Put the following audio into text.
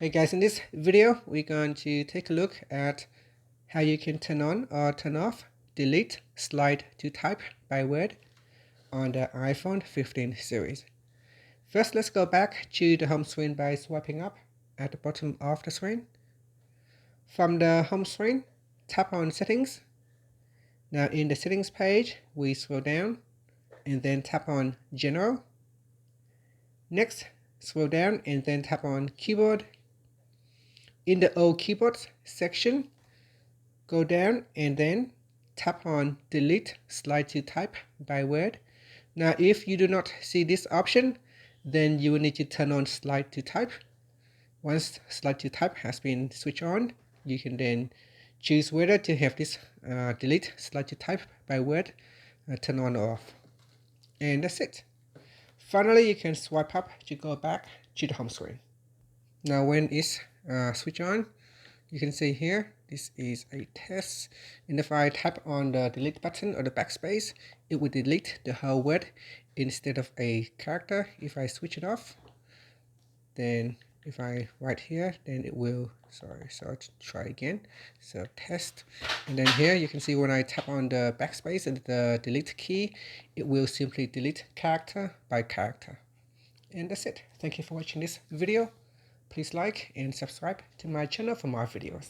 Hey guys, in this video, we're going to take a look at how you can turn on or turn off delete slide to type by word on the iPhone 15 series. First, let's go back to the home screen by swiping up at the bottom of the screen. From the home screen, tap on settings. Now in the settings page, we scroll down and then tap on general. Next, scroll down and then tap on keyboard. In the all keyboards section, go down and then tap on delete slide to type by word. Now if you do not see this option, then you will need to turn on slide to type. Once slide to type has been switched on, you can then choose whether to have this delete slide to type by word turn on or off. And that's it. Finally, you can swipe up to go back to the home screen. Now when it's switched on, you can see here, this is a test, and if I tap on the delete button or the backspace, it will delete the whole word instead of a character. If I switch it off, then if I write here, then it will, so try again, so test, and then here you can see when I tap on the backspace and the delete key, it will simply delete character by character. And that's it. Thank you for watching this video. Please like and subscribe to my channel for more videos.